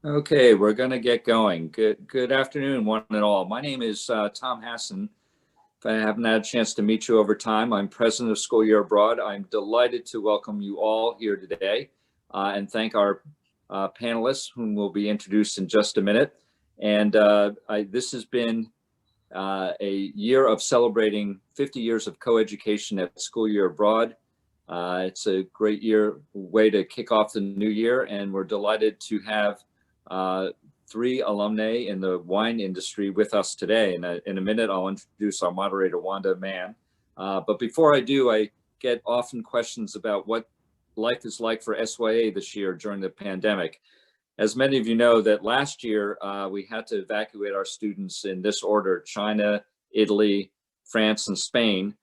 Okay, we're going to get going. Good afternoon, one and all. My name is Tom Hassan. If I haven't had a chance to meet you over time, I'm president of School Year Abroad. I'm delighted to welcome you all here today and thank our panelists, whom will be introduced in just a minute. And this has been a year of celebrating 50 years of co-education at School Year Abroad. It's a great way to kick off the new year, and we're delighted to have uh, three alumnae in the wine industry with us today. And in a minute, I'll introduce our moderator, Wanda Mann. But before I do, I get often questions about what life is like for SYA this year during the pandemic. As many of you know, that last year we had to evacuate our students in this order: China, Italy, France, and Spain.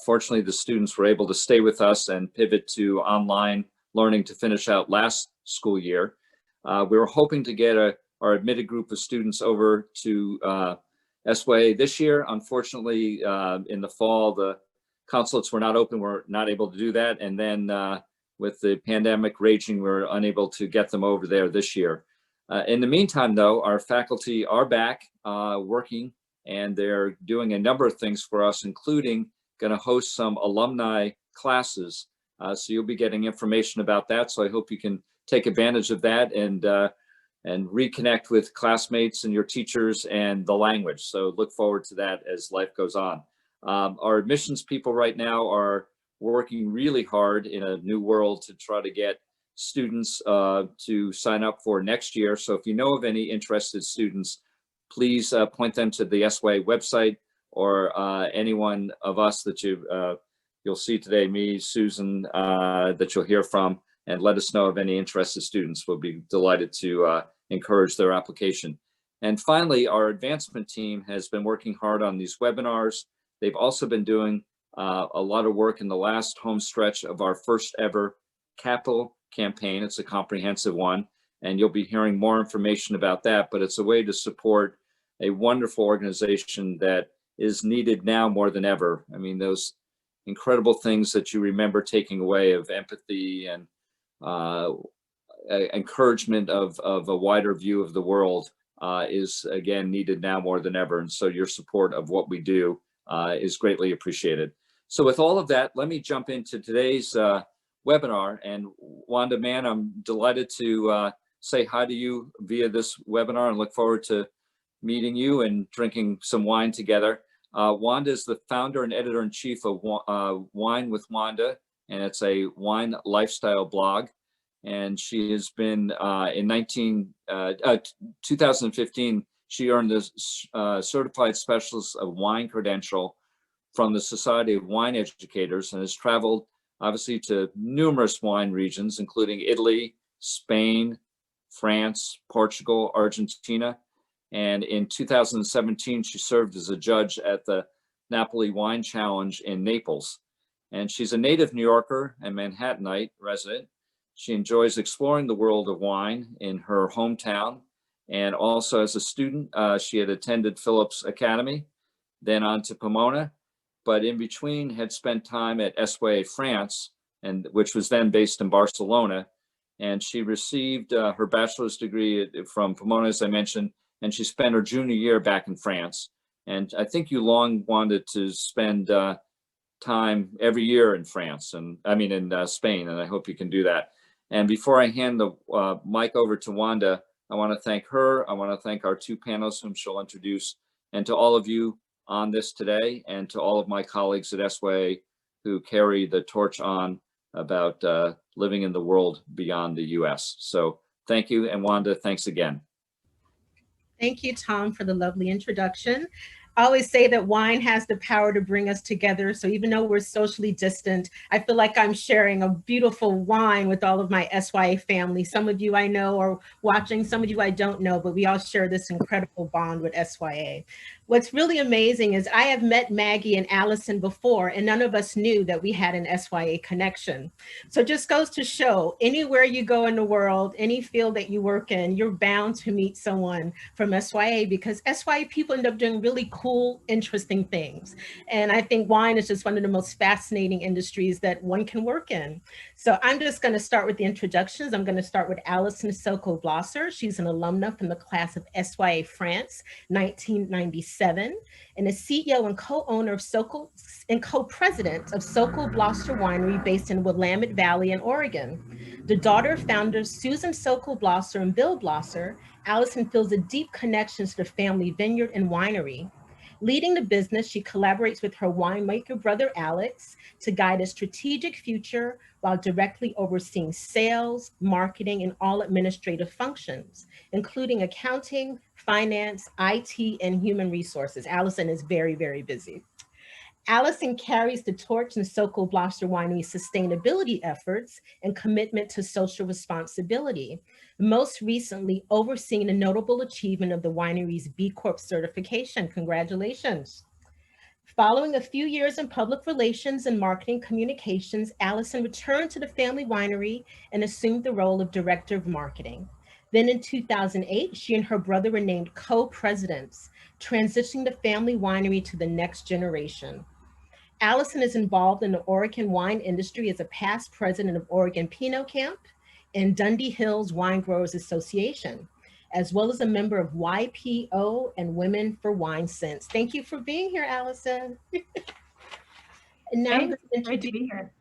Fortunately, the students were able to stay with us and pivot to online learning to finish out last school year. We were hoping to get our admitted group of students over to SYA this year. Unfortunately, in the fall, the consulates were not open. We're not able to do that. And then with the pandemic raging, we were unable to get them over there this year. In the meantime, though, our faculty are back working, and they're doing a number of things for us, including going to host some alumni classes. So you'll be getting information about that. So I hope you can take advantage of that and reconnect with classmates and your teachers and the language. So look forward to that as life goes on. Our admissions people right now are working really hard in a new world to try to get students to sign up for next year. So if you know of any interested students, please point them to the SYA website, or any one of us that you'll see today, me, Susan, that you'll hear from, and let us know of any interested students. We'll be delighted to encourage their application. And finally, our advancement team has been working hard on these webinars. They've also been doing a lot of work in the last home stretch of our first ever capital campaign. It's a comprehensive one, and you'll be hearing more information about that, but it's a way to support a wonderful organization that is needed now more than ever. I mean, those incredible things that you remember taking away of empathy and encouragement of a wider view of the world is again needed now more than ever. And so your support of what we do is greatly appreciated. So with all of that, let me jump into today's webinar. And Wanda Mann, I'm delighted to say hi to you via this webinar and look forward to meeting you and drinking some wine together. Wanda is the founder and editor-in-chief of Wine with Wanda, and it's a wine lifestyle blog. And she has been in 2015, she earned the Certified Specialist of Wine credential from the Society of Wine Educators, and has traveled obviously to numerous wine regions, including Italy, Spain, France, Portugal, Argentina. And in 2017, she served as a judge at the Napoli Wine Challenge in Naples. And she's a native New Yorker and Manhattanite resident. She enjoys exploring the world of wine in her hometown. And also as a student, she had attended Phillips Academy, then on to Pomona, but in between had spent time at SYA France, which was then based in Barcelona. And she received her bachelor's degree from Pomona, as I mentioned, and she spent her junior year back in France. And I think you long wanted to spend time every year in France, and I mean in Spain, and I hope you can do that. And before I hand the mic over to Wanda, I want to thank her. I want to thank our two panelists whom she'll introduce, and to all of you on this today, and to all of my colleagues at SYA who carry the torch on about living in the world beyond the US. So thank you, and Wanda, thanks again. Thank you, Tom, for the lovely introduction. I always say that wine has the power to bring us together. So even though we're socially distant, I feel like I'm sharing a beautiful wine with all of my SYA family. Some of you I know are watching, some of you I don't know, but we all share this incredible bond with SYA. What's really amazing is I have met Maggie and Alison before, and none of us knew that we had an SYA connection. So it just goes to show anywhere you go in the world, any field that you work in, you're bound to meet someone from SYA because SYA people end up doing really cool, interesting things. And I think wine is just one of the most fascinating industries that one can work in. So I'm just going to start with the introductions. I'm going to start with Alison Sokol Blosser. She's an alumna from the class of SYA France, 1997. And is CEO and co-owner of Sokol and co-president of Sokol Blosser Winery based in Willamette Valley in Oregon. The daughter of founders Susan Sokol Blosser and Bill Blosser, Alison feels a deep connection to the family vineyard and winery. Leading the business, she collaborates with her winemaker brother Alex to guide a strategic future while directly overseeing sales, marketing, and all administrative functions, including accounting, finance, IT, and human resources. Alison is very, very busy. Alison carries the torch in Sokol Blosser Winery's sustainability efforts and commitment to social responsibility, most recently overseeing the notable achievement of the winery's B Corp certification. Congratulations. Following a few years in public relations and marketing communications, Alison returned to the family winery and assumed the role of director of marketing. Then in 2008, she and her brother were named co-presidents, transitioning the family winery to the next generation. Alison is involved in the Oregon wine industry as a past president of Oregon Pinot Camp and Dundee Hills Wine Growers Association, as well as a member of YPO and Women for Wine Sense. Thank you for being here, Alison. And now Thanks. Great to be here.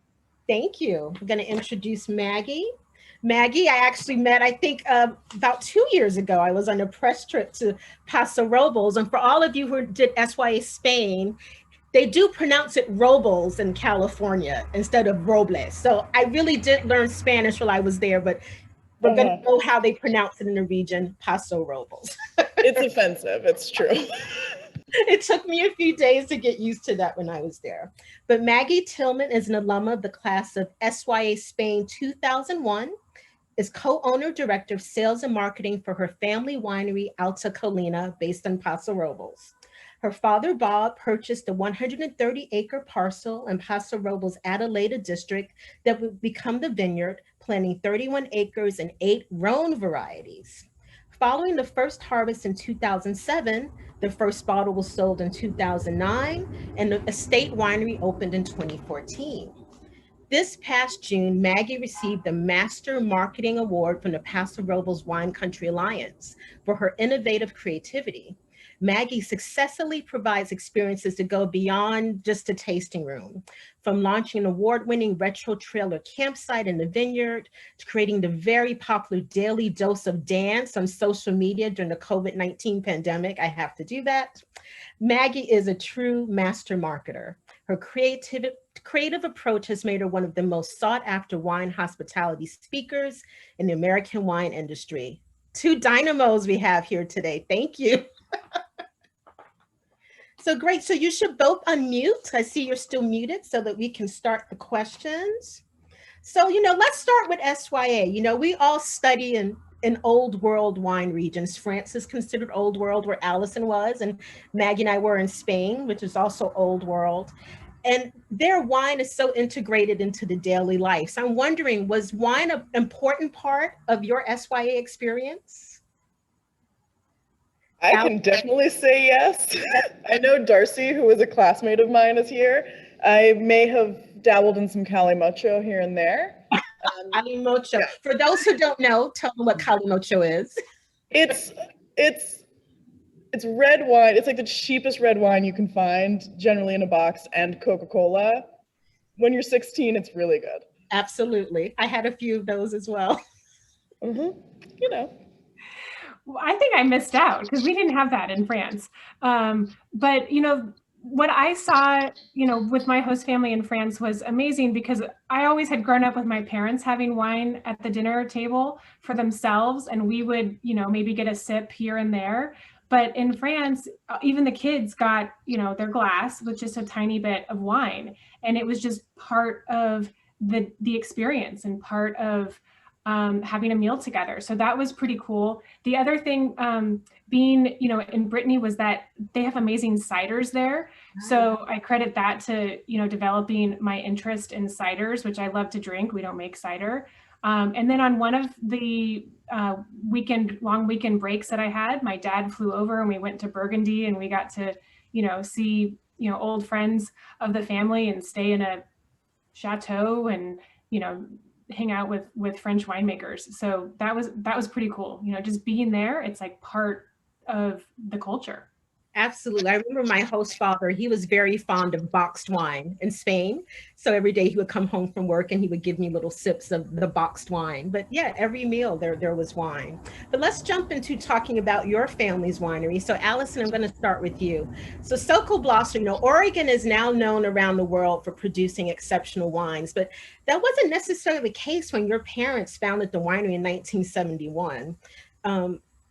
Thank you. I'm going to introduce Maggie. Maggie, I actually met, I think about 2 years ago. I was on a press trip to Paso Robles. And for all of you who did SYA Spain, they do pronounce it Robles in California instead of Robles. So I really did learn Spanish while I was there, but we're going to know how they pronounce it in the region, Paso Robles. It's offensive, it's true. It took me a few days to get used to that when I was there. But Maggie Tillman is an alumna of the class of SYA Spain 2001, is co-owner director of sales and marketing for her family winery, Alta Colina, based in Paso Robles. Her father, Bob, purchased a 130-acre parcel in Paso Robles Adelaida district that would become the vineyard, planting 31 acres and 8 Rhone varieties. Following the first harvest in 2007, the first bottle was sold in 2009, and the estate winery opened in 2014. This past June, Maggie received the Master Marketing Award from the Paso Robles Wine Country Alliance for her innovative creativity. Maggie successfully provides experiences that go beyond just a tasting room, from launching an award-winning retro trailer campsite in the vineyard to creating the very popular Daily Dose of Dance on social media during the COVID-19 pandemic. I have to do that. Maggie is a true master marketer. Her creative approach has made her one of the most sought-after wine hospitality speakers in the American wine industry. 2 dynamos we have here today. Thank you. So great. So you should both unmute. I see you're still muted so that we can start the questions. So, let's start with SYA. We all study in old world wine regions. France is considered old world, where Alison was, and Maggie and I were in Spain, which is also old world. And their wine is so integrated into the daily life. So I'm wondering, was wine an important part of your SYA experience? I can definitely say yes. I know Darcy, who was a classmate of mine, is here. I may have dabbled in some calimocho here and there. Calimocho. For those who don't know, tell them what calimocho is. It's red wine. It's like the cheapest red wine you can find, generally in a box, and Coca-Cola. When you're 16, it's really good. Absolutely. I had a few of those as well. Well, I think I missed out because we didn't have that in France. But, what I saw, with my host family in France was amazing because I always had grown up with my parents having wine at the dinner table for themselves. And we would, maybe get a sip here and there. But in France, even the kids got, their glass with just a tiny bit of wine. And it was just part of the experience and part of having a meal together. So that was pretty cool. The other thing being, you know, in Brittany was that they have amazing ciders there. So I credit that to, you know, developing my interest in ciders, which I love to drink. We don't make cider. And then on one of the long weekend breaks that I had, my dad flew over and we went to Burgundy and we got to, you know, see, you know, old friends of the family and stay in a chateau and, you know, hang out with French winemakers. So that was pretty cool. You know, just being there, it's like part of the culture. Absolutely. I remember my host father, he was very fond of boxed wine in Spain. So every day he would come home from work and he would give me little sips of the boxed wine. But yeah, every meal there was wine. But let's jump into talking about your family's winery. So Alison, I'm going to start with you. So Sokol Blosser, you know, Oregon is now known around the world for producing exceptional wines, but that wasn't necessarily the case when your parents founded the winery in 1971.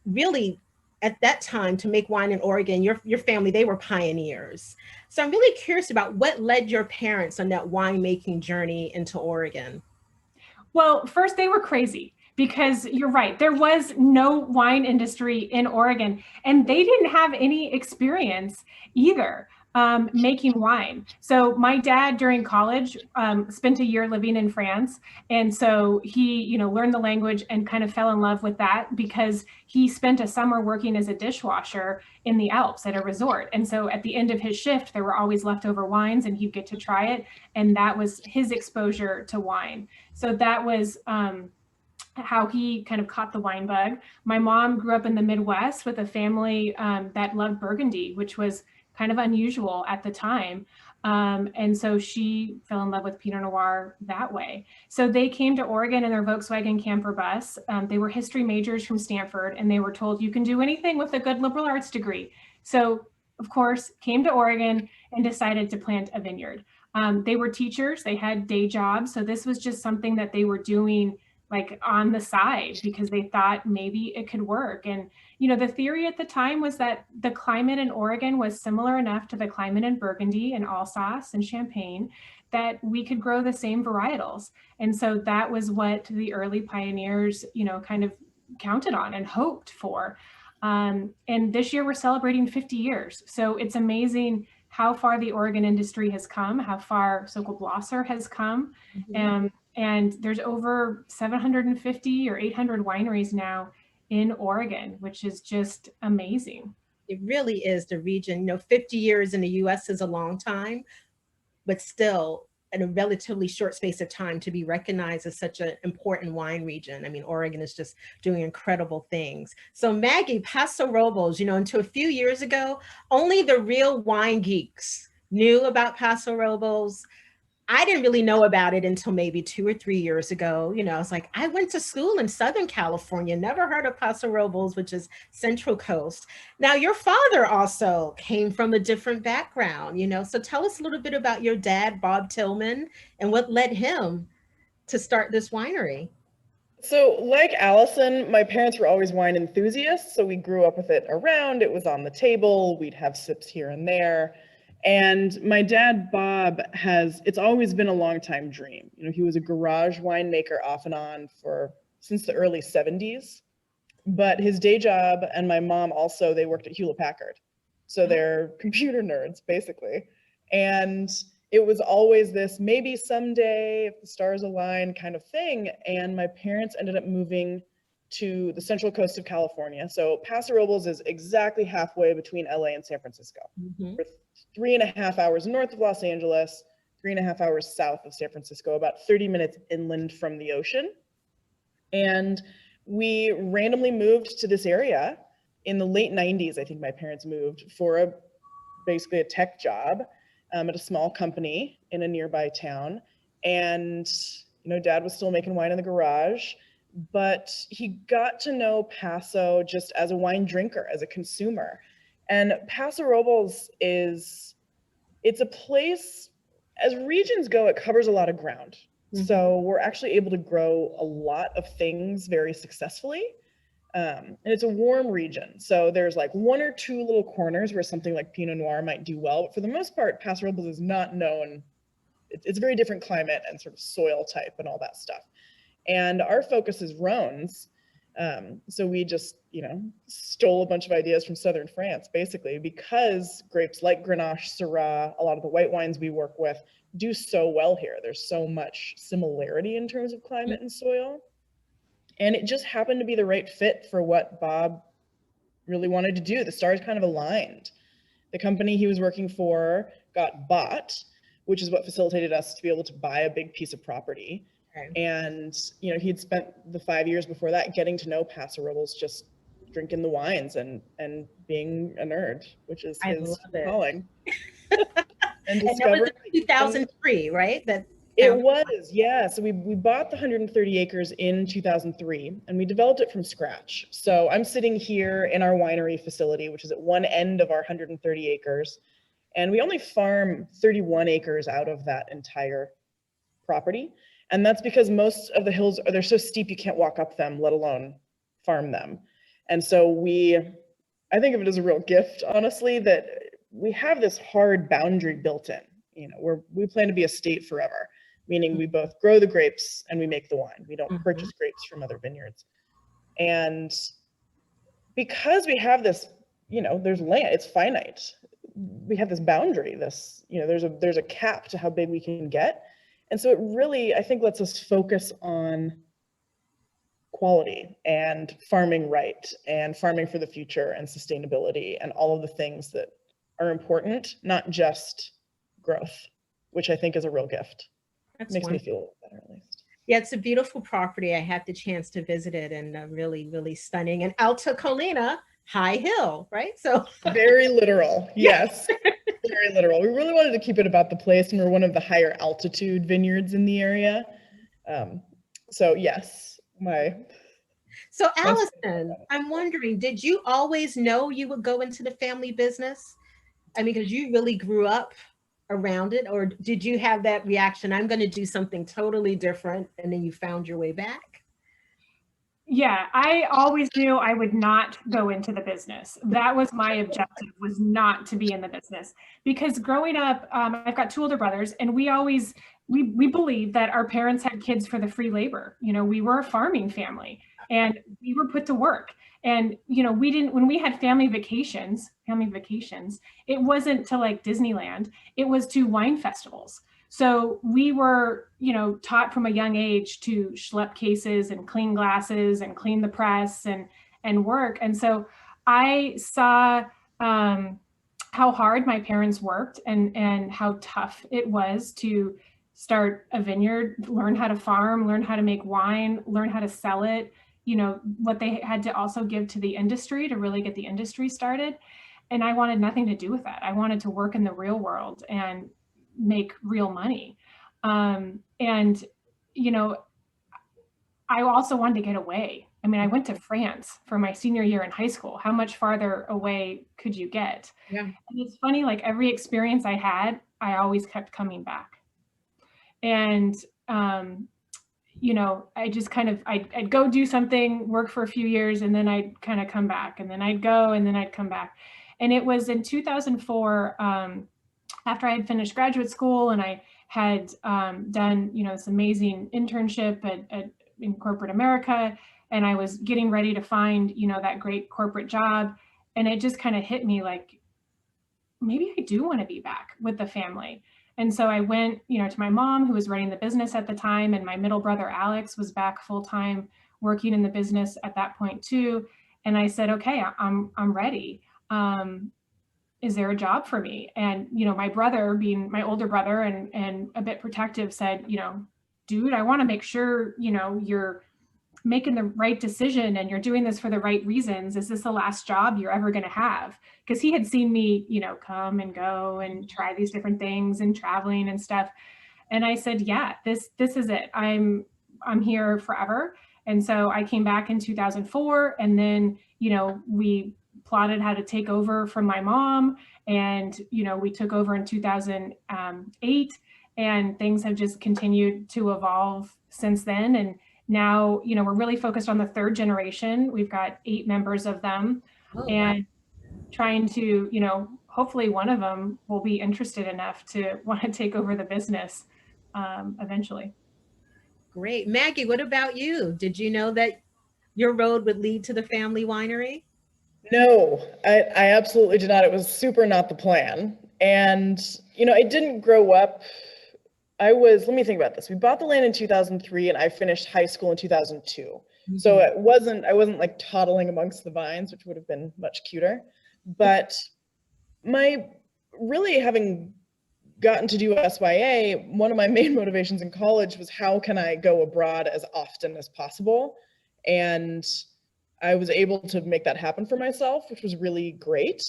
Really, at that time, to make wine in Oregon, your family, they were pioneers. So I'm really curious about what led your parents on that winemaking journey into Oregon. Well, first they were crazy because you're right. There was no wine industry in Oregon and they didn't have any experience either making wine. So my dad during college spent a year living in France. And so he, you know, learned the language and kind of fell in love with that because he spent a summer working as a dishwasher in the Alps at a resort. And so at the end of his shift, there were always leftover wines and he'd get to try it. And that was his exposure to wine. So that was how he kind of caught the wine bug. My mom grew up in the Midwest with a family that loved Burgundy, which was kind of unusual at the time. And so she fell in love with Pinot Noir that way. So they came to Oregon in their Volkswagen camper bus. They were history majors from Stanford, and they were told you can do anything with a good liberal arts degree. So of course, came to Oregon and decided to plant a vineyard. They were teachers, they had day jobs. So this was just something that they were doing like on the side because they thought maybe it could work. And, you know, the theory at the time was that the climate in Oregon was similar enough to the climate in Burgundy and Alsace and Champagne that we could grow the same varietals. And so that was what the early pioneers, you know, kind of counted on and hoped for. And this year we're celebrating 50 years. So it's amazing how far the Oregon industry has come, how far Sokol Blosser has come. Mm-hmm. And there's over 750 or 800 wineries now in Oregon, which is just amazing. It really is the region. You know, 50 years in the US is a long time, but still in a relatively short space of time to be recognized as such an important wine region. I mean, Oregon is just doing incredible things. So Maggie, Paso Robles, you know, until a few years ago, only the real wine geeks knew about Paso Robles. I didn't really know about it until maybe 2 or 3 years ago. You know, I was like, I went to school in Southern California, never heard of Paso Robles, which is Central Coast. Now, your father also came from a different background, you know, so tell us a little bit about your dad, Bob Tillman, and what led him to start this winery. So like Alison, my parents were always wine enthusiasts, so we grew up with it around. It was on the table. We'd have sips here and there. And my dad, Bob, it's always been a long time dream. You know, he was a garage winemaker off and on since the early 70s. But his day job and my mom also, they worked at Hewlett Packard. So they're computer nerds, basically. And it was always this maybe someday if the stars align kind of thing. And my parents ended up moving to the central coast of California. So Paso Robles is exactly halfway between LA and San Francisco. Mm-hmm. We're 3.5 hours north of Los Angeles, 3.5 hours south of San Francisco, about 30 minutes inland from the ocean. And we randomly moved to this area in the late 90s. I think my parents moved for basically a tech job at a small company in a nearby town. And, you know, Dad was still making wine in the garage, but he got to know Paso just as a wine drinker, as a consumer. And Paso Robles it's a place, as regions go, it covers a lot of ground. Mm-hmm. So we're actually able to grow a lot of things very successfully. And it's a warm region. So there's like 1 or 2 little corners where something like Pinot Noir might do well. But for the most part, Paso Robles is not known. It's a very different climate and sort of soil type and all that stuff. And our focus is Rhones. So we just, stole a bunch of ideas from southern France, basically, because grapes like Grenache, Syrah, a lot of the white wines we work with do so well here. There's so much similarity in terms of climate and soil. And it just happened to be the right fit for what Bob really wanted to do. The stars kind of aligned. The company he was working for got bought, which is what facilitated us to be able to buy a big piece of property. Okay. And, he'd spent the 5 years before that getting to know Paso Robles, just drinking the wines and being a nerd, which is his calling. And that was in 2003, right? It was, yeah. So we bought the 130 acres in 2003, and we developed it from scratch. So I'm sitting here in our winery facility, which is at one end of our 130 acres. And we only farm 31 acres out of that entire property. And that's because most of the hills they're so steep you can't walk up them, let alone farm them. And so I think of it as a real gift, honestly, that we have this hard boundary built in. We plan to be a state forever, meaning we both grow the grapes and we make the wine. We don't purchase grapes from other vineyards. And because we have this, there's land, it's finite. We have this boundary, there's a cap to how big we can get. And so it really, I think, lets us focus on quality and farming right and farming for the future and sustainability and all of the things that are important, not just growth, which I think is a real gift. That makes me feel a little better, at least. Yeah, it's a beautiful property. I had the chance to visit it, and really, really stunning. And Alta Colina, high hill, right? So very literal, yes. Very literal. We really wanted to keep it about the place, and we're one of the higher altitude vineyards in the area. So yes, So Alison, I'm wondering, did you always know you would go into the family business? I mean, because you really grew up around it, or did you have that reaction, I'm going to do something totally different, and then you found your way back? Yeah, I always knew I would not go into the business. That was my objective, was not to be in the business. Because growing up, I've got two older brothers, and we believed that our parents had kids for the free labor. We were a farming family, and we were put to work. And, when we had family vacations, it wasn't to like Disneyland, it was to wine festivals. So we were, taught from a young age to schlep cases and clean glasses and clean the press and work. And so I saw how hard my parents worked and how tough it was to start a vineyard, learn how to farm, learn how to make wine, learn how to sell it, what they had to also give to the industry to really get the industry started. And I wanted nothing to do with that. I wanted to work in the real world and make real money. I also wanted to get away. I mean, I went to France for my senior year in high school. How much farther away could you get? Yeah. And it's funny, like every experience I had, I always kept coming back. And, I just I'd go do something, work for a few years, and then I'd kind of come back, and then I'd go, and then I'd come back. And it was in 2004, after I had finished graduate school and I had done, this amazing internship in corporate America, and I was getting ready to find, that great corporate job. And it just kind of hit me like, maybe I do want to be back with the family. And so I went, to my mom, who was running the business at the time, and my middle brother, Alex, was back full-time working in the business at that point too. And I said, okay, I'm ready. Is there a job for me? And, my brother, being my older brother and a bit protective, said, dude, I want to make sure, you're making the right decision and you're doing this for the right reasons. Is this the last job you're ever going to have? Because he had seen me, come and go and try these different things and traveling and stuff. And I said, yeah, this is it. I'm here forever. And so I came back in 2004, and then, we plotted how to take over from my mom, and, we took over in 2008, and things have just continued to evolve since then. And now, we're really focused on the third generation. We've got 8 members of them, and trying to, hopefully one of them will be interested enough to want to take over the business eventually. Great. Maggie, what about you? Did you know that your road would lead to the family winery? No, I absolutely did not. It was super not the plan. And, I didn't grow up. Let me think about this. We bought the land in 2003 and I finished high school in 2002. Mm-hmm. So I wasn't like toddling amongst the vines, which would have been much cuter. But really having gotten to do SYA, one of my main motivations in college was how can I go abroad as often as possible? And I was able to make that happen for myself, which was really great.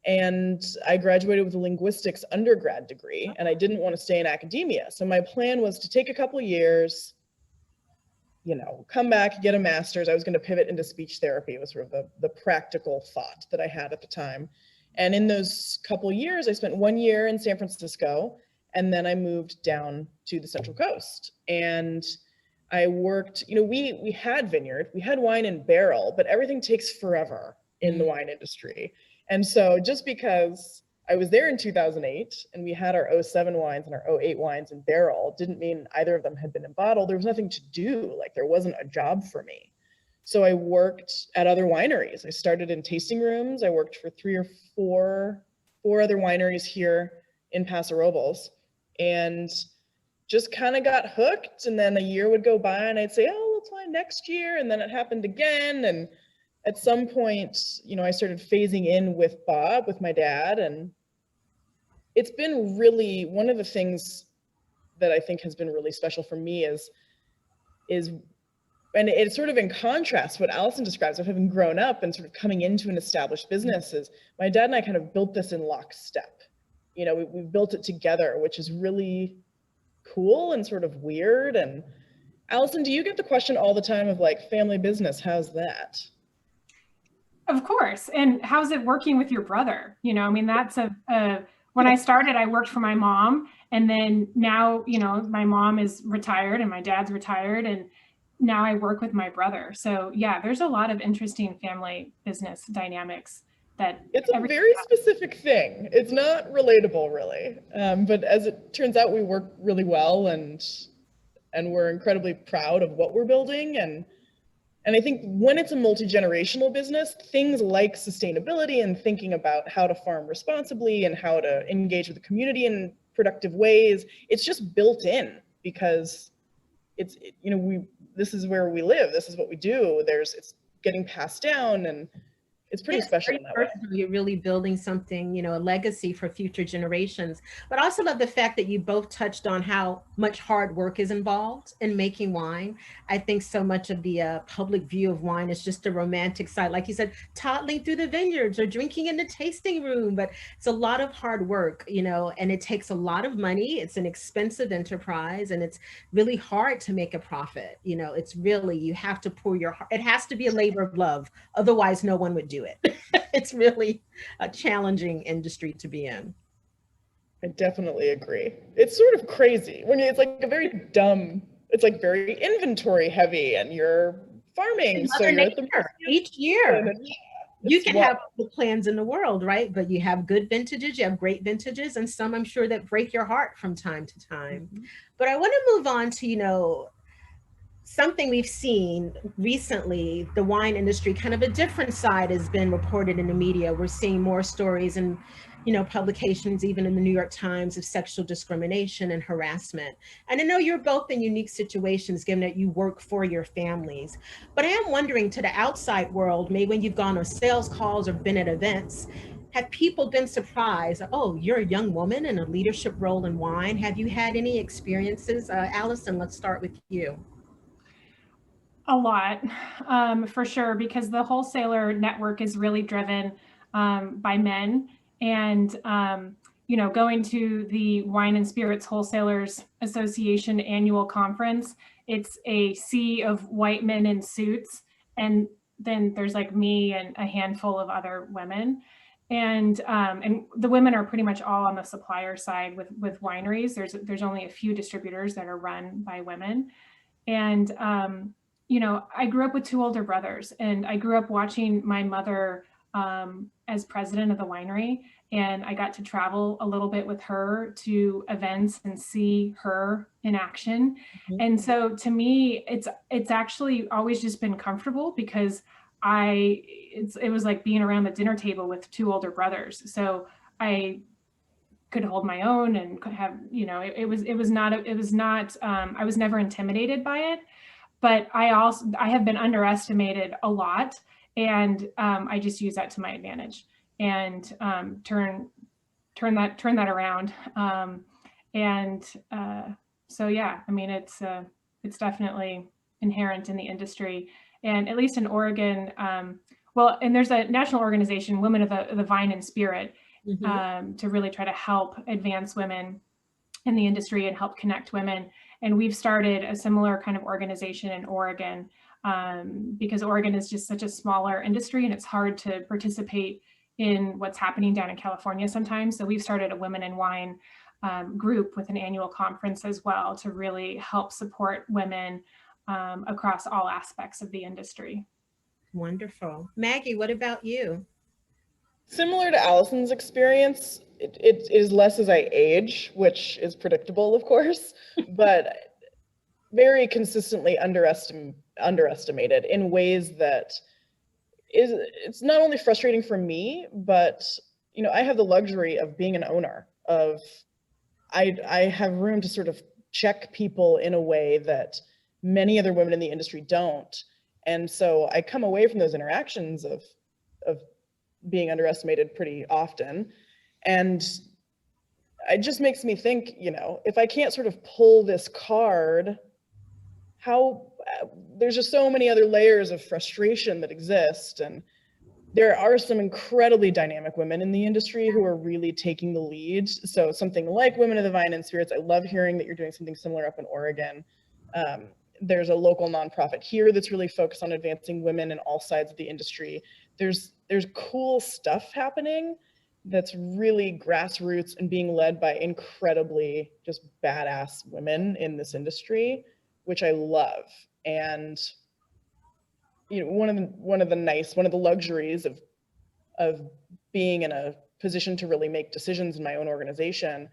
And I graduated with a linguistics undergrad degree, and I didn't want to stay in academia. So my plan was to take a couple years, come back, get a master's. I was going to pivot into speech therapy. It was sort of the practical thought that I had at the time. And in those couple years, I spent 1 year in San Francisco, and then I moved down to the Central Coast. And I worked, we had vineyard, we had wine in barrel, but everything takes forever in the wine industry. And so just because I was there in 2008 and we had our 07 wines and our 08 wines in barrel didn't mean either of them had been in bottle. There was nothing to do, like there wasn't a job for me. So I worked at other wineries. I started in tasting rooms. I worked for 3 or 4 other wineries here in Paso Robles and just kind of got hooked. And then a year would go by and I'd say, oh, let's wine next year. And then it happened again. And at some point, I started phasing in with Bob, with my dad. And it's been really one of the things that I think has been really special for me is, and it's sort of in contrast to what Alison describes of having grown up and sort of coming into an established business, is my dad and I kind of built this in lockstep. We built it together, which is really cool and sort of weird. And Alison, do you get the question all the time of like family business? How's that? Of course. And how's it working with your brother? That's when I started, I worked for my mom, and then now, my mom is retired and my dad's retired, and now I work with my brother. So yeah, there's a lot of interesting family business dynamics that it's a very specific thing. It's not relatable really. But as it turns out, we work really well and we're incredibly proud of what we're building. And I think when it's a multi-generational business, things like sustainability and thinking about how to farm responsibly and how to engage with the community in productive ways, it's just built in because this is where we live. This is what we do. It's getting passed down, and it's pretty special in that way. You're really building something, a legacy for future generations. But I also love the fact that you both touched on how much hard work is involved in making wine. I think so much of the public view of wine is just a romantic side, like you said, toddling through the vineyards or drinking in the tasting room. But it's a lot of hard work, and it takes a lot of money. It's an expensive enterprise, and it's really hard to make a profit. It's really, you have to pour your heart. It has to be a labor of love. Otherwise, no one would do it. It's really a challenging industry to be in. I definitely agree. It's sort of crazy when it's like a very dumb, it's like very inventory heavy, and you're farming. So you're at the each year. You can have the plans in the world, right? But you have good vintages, you have great vintages, and some I'm sure that break your heart from time to time. Mm-hmm. But I want to move on to, something we've seen recently, the wine industry, kind of a different side has been reported in the media. We're seeing more stories and, publications, even in the New York Times, of sexual discrimination and harassment. And I know you're both in unique situations, given that you work for your families. But I am wondering, to the outside world, maybe when you've gone on sales calls or been at events, have people been surprised? Oh, you're a young woman in a leadership role in wine. Have you had any experiences? Alison, let's start with you. A lot, for sure, because the wholesaler network is really driven by men. And, going to the Wine and Spirits Wholesalers Association annual conference, it's a sea of white men in suits. And then there's like me and a handful of other women. And the women are pretty much all on the supplier side with wineries. There's only a few distributors that are run by women. And, I grew up with 2 older brothers, and I grew up watching my mother as president of the winery. And I got to travel a little bit with her to events and see her in action. Mhm. And so to me, it's actually always just been comfortable because it was like being around the dinner table with two older brothers. So I could hold my own and could have, it was not, I was never intimidated by it, but I have been underestimated a lot. And I just use that to my advantage and turn that around. So yeah, I mean, it's definitely inherent in the industry, and at least in Oregon. Well, and there's a national organization, Women of the Vine and Spirit, to really try to help advance women in the industry and help connect women. And we've started a similar kind of organization in Oregon because Oregon is just such a smaller industry and it's hard to participate in what's happening down in California sometimes. So we've started a Women in Wine group with an annual conference as well to really help support women across all aspects of the industry. Wonderful. Maggie, what about you? Similar to Alison's experience, it is less as I age, which is predictable, of course, but very consistently underestimated in ways that it's not only frustrating for me, but I have the luxury of being an owner of, I have room to sort of check people in a way that many other women in the industry don't. And so I come away from those interactions of being underestimated pretty often. And it just makes me think, if I can't sort of pull this card, there's just so many other layers of frustration that exist. And there are some incredibly dynamic women in the industry who are really taking the lead. So something like Women of the Vine and Spirits, I love hearing that you're doing something similar up in Oregon. There's a local nonprofit here that's really focused on advancing women in all sides of the industry. There's cool stuff happening that's really grassroots and being led by incredibly just badass women in this industry, which I love. And one of the luxuries of being in a position to really make decisions in my own organization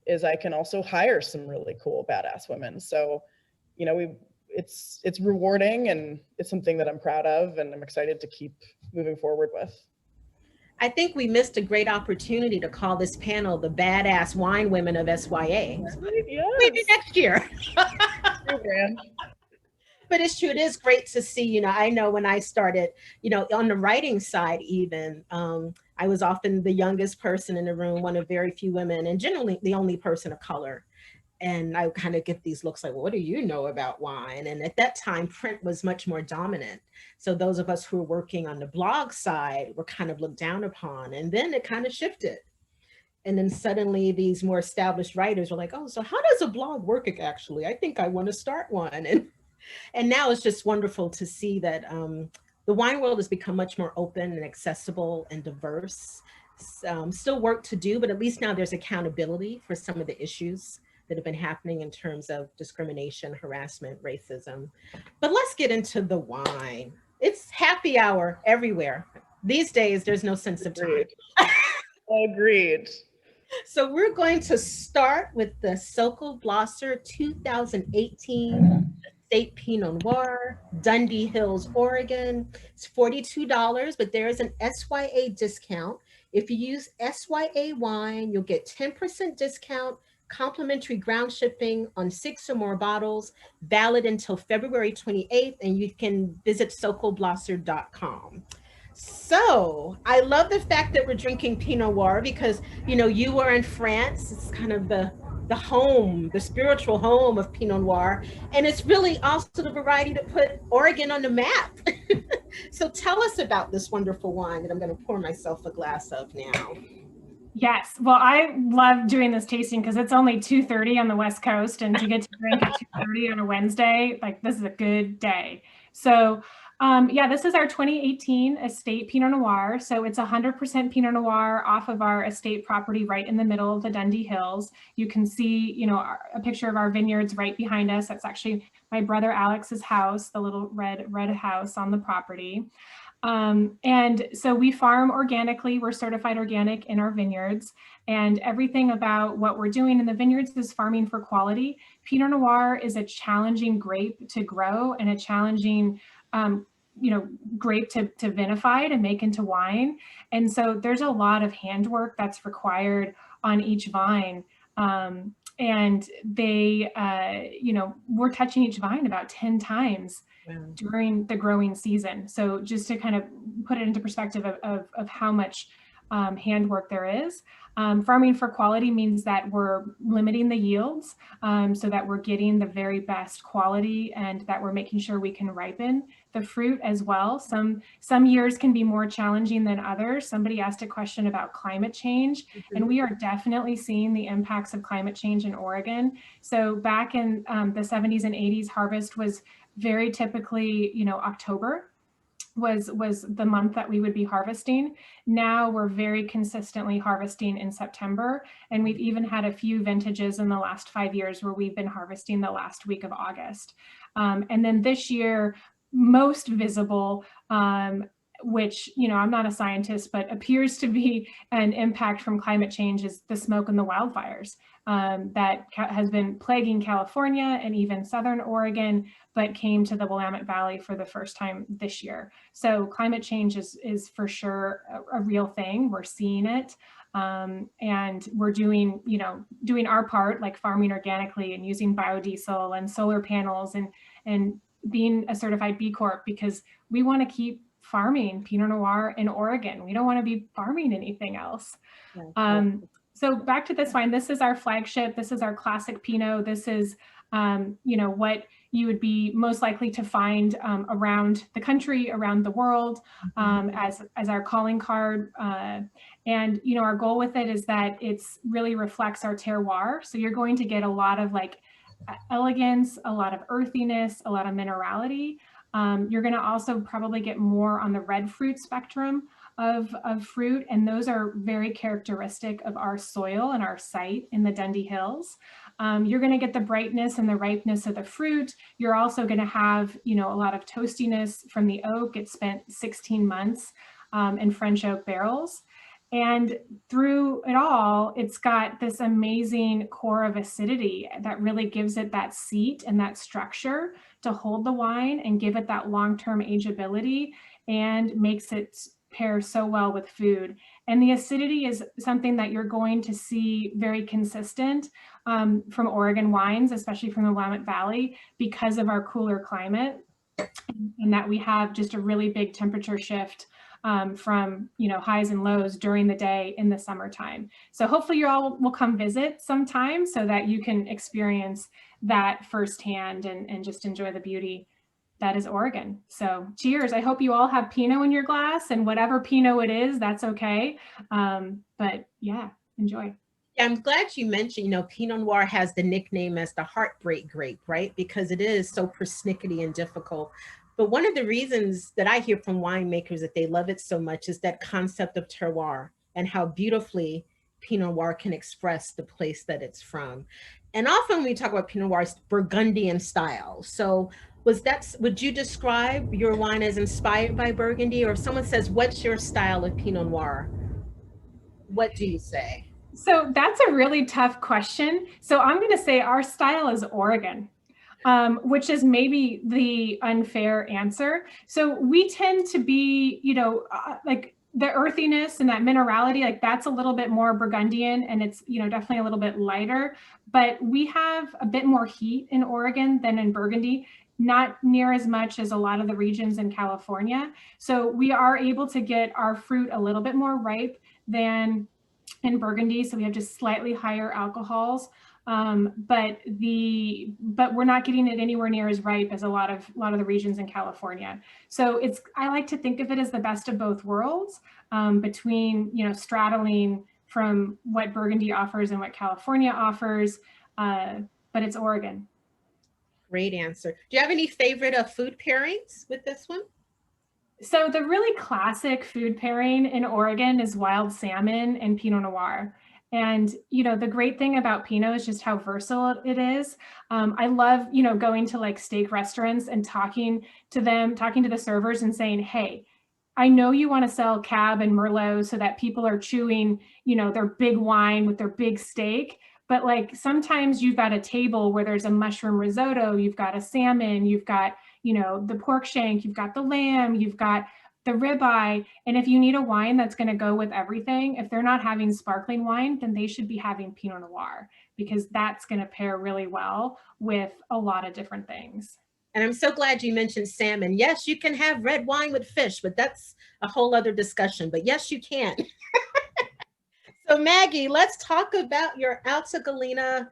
is I can also hire some really cool badass women. So it's rewarding, and it's something that I'm proud of and I'm excited to keep moving forward with. I think we missed a great opportunity to call this panel the Badass Wine Women of SYA. Yes. Maybe next year. Program. But it's true, it is great to see, I know when I started, on the writing side even, I was often the youngest person in the room, one of very few women, and generally the only person of color. And I kind of get these looks like, well, what do you know about wine? And at that time, print was much more dominant. So those of us who were working on the blog side were kind of looked down upon. And then it kind of shifted. And then suddenly these more established writers were like, oh, so how does a blog work actually? I think I want to start one. And now it's just wonderful to see that the wine world has become much more open and accessible and diverse. Still work to do, but at least now there's accountability for some of the issues that have been happening in terms of discrimination, harassment, racism. But let's get into the wine. It's happy hour everywhere. These days, there's no sense of time. Agreed. So we're going to start with the Sokol Blosser 2018 Estate Pinot Noir, Dundee Hills, Oregon. It's $42, but there is an SYA discount. If you use SYA wine, you'll get 10% discount, complimentary ground shipping on 6 or more bottles, valid until February 28th, and you can visit sokolblosser.com. So I love the fact that we're drinking Pinot Noir because, you were in France. It's kind of the home, the spiritual home of Pinot Noir. And it's really also the variety that put Oregon on the map. So tell us about this wonderful wine that I'm going to pour myself a glass of now. Yes. Well, I love doing this tasting because it's only 2:30 on the West Coast, and to get to drink at 2:30 on a Wednesday, this is a good day. So this is our 2018 Estate Pinot Noir. So it's 100% Pinot Noir off of our estate property right in the middle of the Dundee Hills. You can see, a picture of our vineyards right behind us. That's actually my brother Alex's house, the little red house on the property. And so we farm organically. We're certified organic in our vineyards, and everything about what we're doing in the vineyards is farming for quality. Pinot Noir is a challenging grape to grow and a challenging, grape to vinify, to make into wine. And so there's a lot of handwork that's required on each vine. And they, we're touching each vine about 10 times during the growing season. So just to kind of put it into perspective of how much handwork there is. Farming for quality means that we're limiting the yields so that we're getting the very best quality, and that we're making sure we can ripen the fruit as well. Some years can be more challenging than others. Somebody asked a question about climate change, and we are definitely seeing the impacts of climate change in Oregon. So back in the 70s and 80s, harvest was very typically, October was the month that we would be harvesting. Now we're very consistently harvesting in September, and we've even had a few vintages in the last 5 years where we've been harvesting the last week of August. And then this year, most visible, which, I'm not a scientist, but appears to be an impact from climate change, is the smoke and the wildfires that has been plaguing California and even Southern Oregon, but came to the Willamette Valley for the first time this year. So climate change is for sure a real thing. We're seeing it. And we're doing our part, like farming organically and using biodiesel and solar panels and being a certified B Corp, because we want to keep farming Pinot Noir in Oregon. We don't want to be farming anything else. So back to this wine, this is our flagship. This is our classic Pinot. This is, what you would be most likely to find around the country, around the world, as our calling card. And, our goal with it is that it's really reflects our terroir. So you're going to get a lot of elegance, a lot of earthiness, a lot of minerality. You're going to also probably get more on the red fruit spectrum of fruit, and those are very characteristic of our soil and our site in the Dundee Hills. You're going to get the brightness and the ripeness of the fruit. You're also going to have, a lot of toastiness from the oak. It spent 16 months in French oak barrels. And through it all, it's got this amazing core of acidity that really gives it that seat and that structure to hold the wine and give it that long-term ageability, and makes it pair so well with food. And the acidity is something that you're going to see very consistent from Oregon wines, especially from the Willamette Valley, because of our cooler climate, and that we have just a really big temperature shift from highs and lows during the day in the summertime. So hopefully you all will come visit sometime so that you can experience that firsthand and just enjoy the beauty that is Oregon. So cheers. I hope you all have Pinot in your glass, and whatever Pinot it is, that's okay. But yeah, enjoy. Yeah, I'm glad you mentioned, Pinot Noir has the nickname as the heartbreak grape, right? Because it is so persnickety and difficult. But one of the reasons that I hear from winemakers that they love it so much is that concept of terroir and how beautifully Pinot Noir can express the place that it's from. And often when we talk about Pinot Noir, it's Burgundian style. So would you describe your wine as inspired by Burgundy? Or if someone says, what's your style of Pinot Noir? What do you say? So that's a really tough question. So I'm going to say our style is Oregon. Which is maybe the unfair answer. So we tend to be, like the earthiness and that minerality, like that's a little bit more Burgundian, and it's, definitely a little bit lighter, but we have a bit more heat in Oregon than in Burgundy, not near as much as a lot of the regions in California. So we are able to get our fruit a little bit more ripe than in Burgundy. So we have just slightly higher alcohols. But we're not getting it anywhere near as ripe as a lot of the regions in California. So I like to think of it as the best of both worlds, between, straddling from what Burgundy offers and what California offers, but it's Oregon. Great answer. Do you have any favorite food pairings with this one? So the really classic food pairing in Oregon is wild salmon and Pinot Noir. And, the great thing about Pinot is just how versatile it is. I love, going to steak restaurants and talking to the servers and saying, hey, I know you want to sell Cab and Merlot so that people are chewing, you know, their big wine with their big steak. But like sometimes you've got a table where there's a mushroom risotto, you've got a salmon, you've got, you know, the pork shank, you've got the lamb, you've got the ribeye. And if you need a wine that's going to go with everything, if they're not having sparkling wine, then they should be having Pinot Noir, because that's going to pair really well with a lot of different things. And I'm so glad you mentioned salmon. Yes, you can have red wine with fish, but that's a whole other discussion. But yes, you can. So Maggie, let's talk about your Alta Colina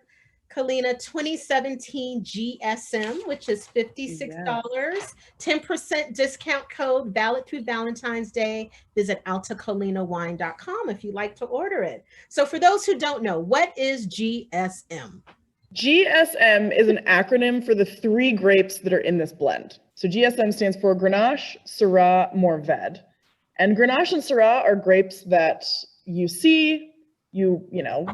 2017 GSM, which is $56, 10% discount code, valid through Valentine's Day. Visit altacolinawine.com if you'd like to order it. So for those who don't know, what is GSM? GSM is an acronym for the 3 grapes that are in this blend. So GSM stands for Grenache, Syrah, Mourvedre. And Grenache and Syrah are grapes that you see, you know,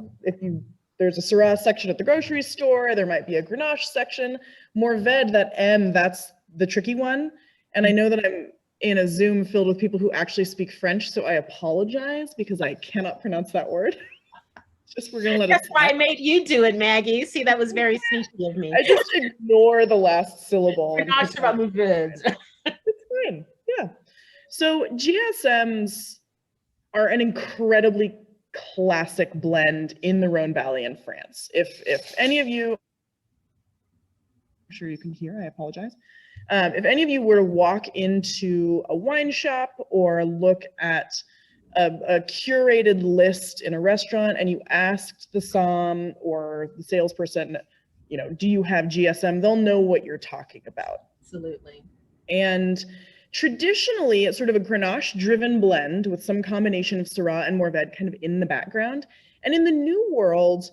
there's a Syrah section at the grocery store, there might be a Grenache section. Mourvedre, that M, that's the tricky one. And I know that I'm in a Zoom filled with people who actually speak French, so I apologize because I cannot pronounce that word. We're gonna let That's why I made you do it, Maggie. See, that was very sneaky of me. I just ignore the last syllable. It's fine. Yeah. So GSMs are an incredibly classic blend in the Rhone Valley in France. If any of you, I'm sure you can hear, I apologize. If any of you were to walk into a wine shop or look at a curated list in a restaurant and you asked the somm or the salesperson, you know, do you have GSM? They'll know what you're talking about. Absolutely. And traditionally, it's sort of a Grenache-driven blend with some combination of Syrah and Mourvedre kind of in the background. And in the New World,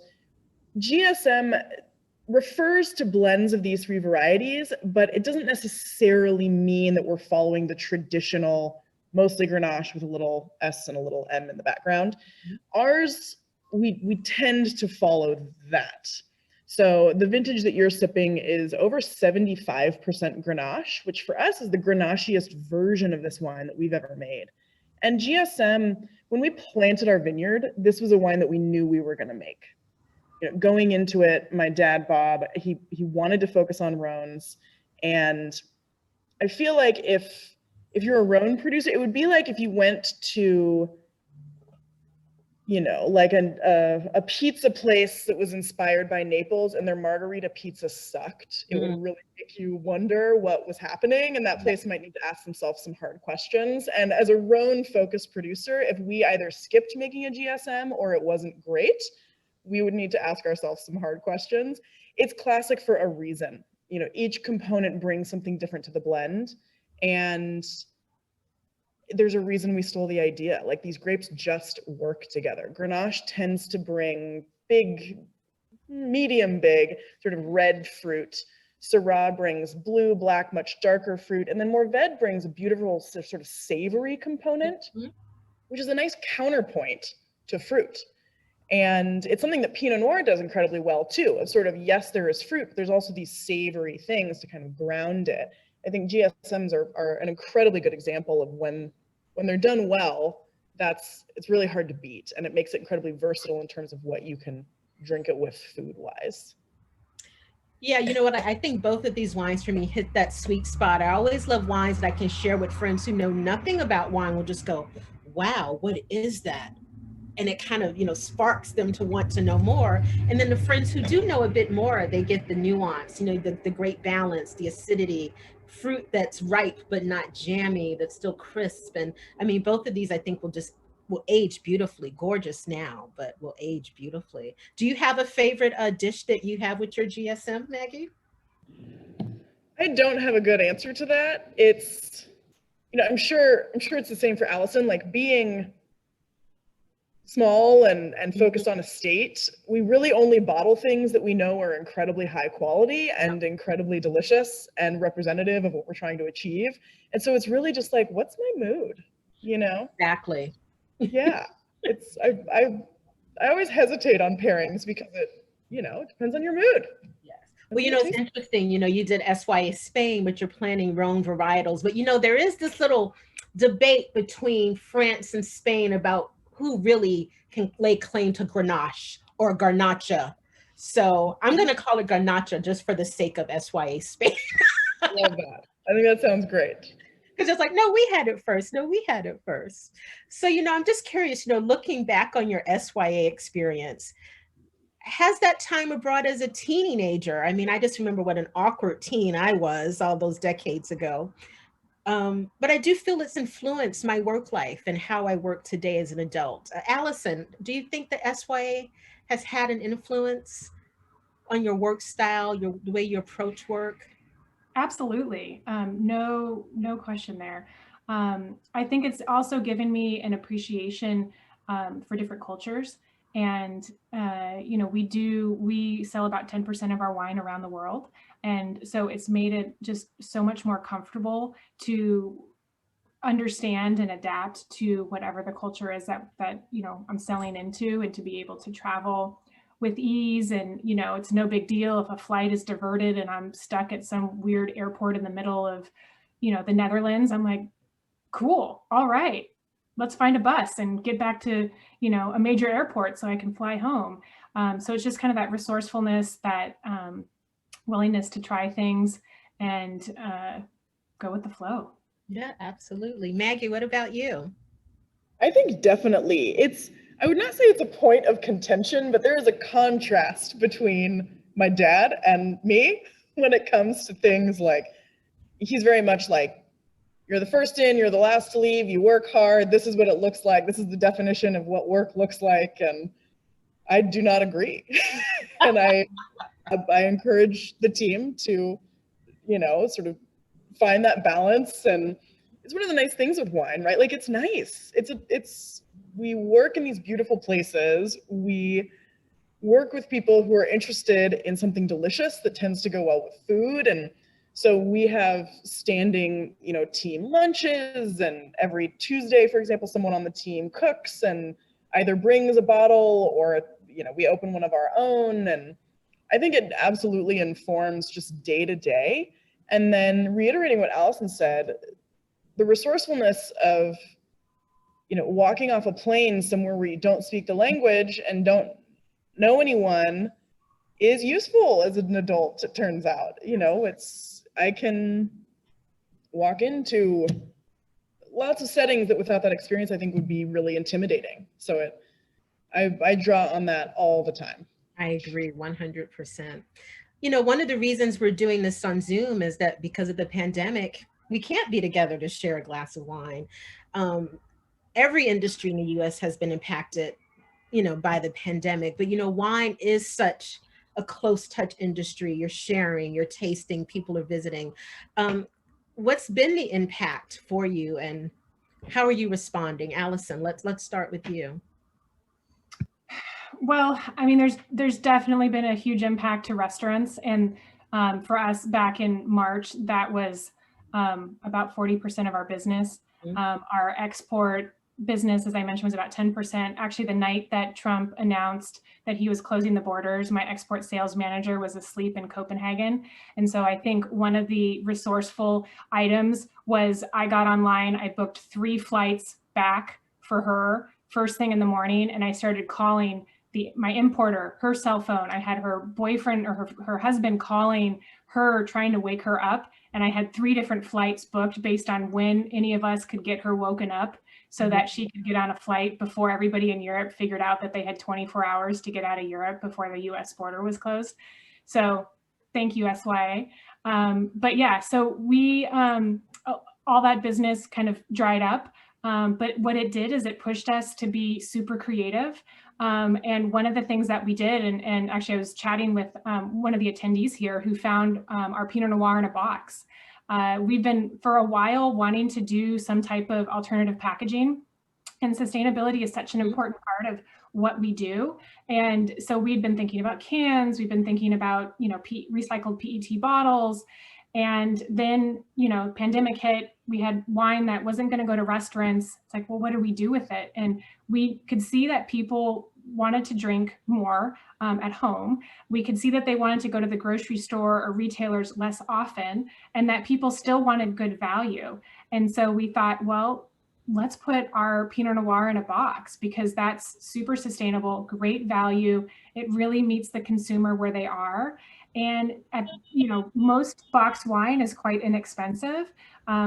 GSM refers to blends of these 3 varieties, but it doesn't necessarily mean that we're following the traditional mostly Grenache with a little S and a little M in the background. Ours, we tend to follow that. So the vintage that you're sipping is over 75% Grenache, which for us is the Grenachiest version of this wine that we've ever made. And GSM, when we planted our vineyard, this was a wine that we knew we were gonna make. You know, going into it, my dad, Bob, he wanted to focus on Rhones. And I feel like if you're a Rhone producer, it would be like if you went to, you know, like a pizza place that was inspired by Naples and their margarita pizza sucked. It would really make you wonder what was happening, and that place might need to ask themselves some hard questions. And as a Rhone focused producer, if we either skipped making a GSM or it wasn't great, we would need to ask ourselves some hard questions. It's classic for a reason. You know, each component brings something different to the blend. And there's a reason we stole the idea. Like, these grapes just work together. Grenache tends to bring big, medium big, sort of red fruit. Syrah brings blue, black, much darker fruit. And then Mourvedre brings a beautiful sort of savory component, which is a nice counterpoint to fruit. And it's something that Pinot Noir does incredibly well too. Of sort of, yes, there is fruit, but there's also these savory things to kind of ground it. I think GSMs are an incredibly good example of when they're done well, it's really hard to beat, and it makes it incredibly versatile in terms of what you can drink it with food-wise. Yeah, you know what? I think both of these wines for me hit that sweet spot. I always love wines that I can share with friends who know nothing about wine, will just go, wow, what is that? And it kind of, you know, sparks them to want to know more. And then the friends who do know a bit more, they get the nuance, you know, the great balance, the acidity, fruit that's ripe but not jammy, that's still crisp. And I mean, both of these I think will age beautifully. Gorgeous now, but will age beautifully. Do you have a favorite dish that you have with your GSM, Maggie? I don't have a good answer to that. It's, you know, I'm sure it's the same for Alison. Like, being small and focused on estate, we really only bottle things that we know are incredibly high quality and incredibly delicious and representative of what we're trying to achieve. And so it's really just like, what's my mood, you know? Exactly. Yeah, it's I always hesitate on pairings because it, you know, it depends on your mood. Yes. Well, you know, it's interesting, you know, you did SYA Spain, but you're planting Rhone varietals, but you know, there is this little debate between France and Spain about who really can lay claim to Grenache or Garnacha. So I'm going to call it Garnacha just for the sake of SYA Spain. Love that. I think that sounds great. Because it's like, no, we had it first. No, we had it first. So, I'm just curious, looking back on your SYA experience, has that time abroad as a teenager? I mean, I just remember what an awkward teen I was all those decades ago. But I do feel it's influenced my work life and how I work today as an adult. Alison, do you think that SYA has had an influence on your work style, the way you approach work? Absolutely. No question there. I think it's also given me an appreciation for different cultures. And, we sell about 10% of our wine around the world. And so it's made it just so much more comfortable to understand and adapt to whatever the culture is that I'm selling into, and to be able to travel with ease. And, it's no big deal if a flight is diverted and I'm stuck at some weird airport in the middle of, the Netherlands. I'm like, cool. All right, let's find a bus and get back to, a major airport so I can fly home. So it's just kind of that resourcefulness, that willingness to try things and go with the flow. Yeah, absolutely. Maggie, what about you? I think definitely I would not say it's a point of contention, but there is a contrast between my dad and me when it comes to things like, he's very much like, you're the first in, you're the last to leave, you work hard, this is what it looks like, this is the definition of what work looks like, and I do not agree. And I encourage the team to, sort of find that balance. And it's one of the nice things with wine, right? Like, it's nice. We work in these beautiful places. We work with people who are interested in something delicious that tends to go well with food. And so we have standing, team lunches, and every Tuesday, for example, someone on the team cooks and either brings a bottle or, we open one of our own. And I think it absolutely informs just day to day. And then reiterating what Alison said, the resourcefulness of, walking off a plane somewhere where you don't speak the language and don't know anyone is useful as an adult, it turns out. I can walk into lots of settings that without that experience, I think would be really intimidating. So I draw on that all the time. I agree 100%. One of the reasons we're doing this on Zoom is that because of the pandemic, we can't be together to share a glass of wine. Every industry in the US has been impacted, by the pandemic, but wine is such a close touch industry. You're sharing, you're tasting, people are visiting. What's been the impact for you, and how are you responding? Alison, let's start with you. Well, I mean, there's definitely been a huge impact to restaurants, and for us back in March, that was about 40% of our business. Our export business, as I mentioned, was about 10%. Actually, the night that Trump announced that he was closing the borders, my export sales manager was asleep in Copenhagen. And so I think one of the resourceful items was I got online, I booked 3 flights back for her first thing in the morning, and I started calling my importer, her cell phone. I had her boyfriend or her husband calling her, trying to wake her up. And I had 3 different flights booked based on when any of us could get her woken up, so that she could get on a flight before everybody in Europe figured out that they had 24 hours to get out of Europe before the US border was closed. So thank you, SYA. But yeah, so we, all that business kind of dried up. But what it did is it pushed us to be super creative. And one of the things that we did, and actually I was chatting with one of the attendees here who found our Pinot Noir in a box. We've been for a while wanting to do some type of alternative packaging, and sustainability is such an important part of what we do. And so we'd been thinking about cans, we've been thinking about, recycled PET bottles. And then, pandemic hit, we had wine that wasn't going to go to restaurants. It's like, well, what do we do with it? And we could see that people wanted to drink more at home. We could see that they wanted to go to the grocery store or retailers less often, and that people still wanted good value. And so we thought, well, let's put our Pinot Noir in a box, because that's super sustainable, great value. It really meets the consumer where they are. And most boxed wine is quite inexpensive,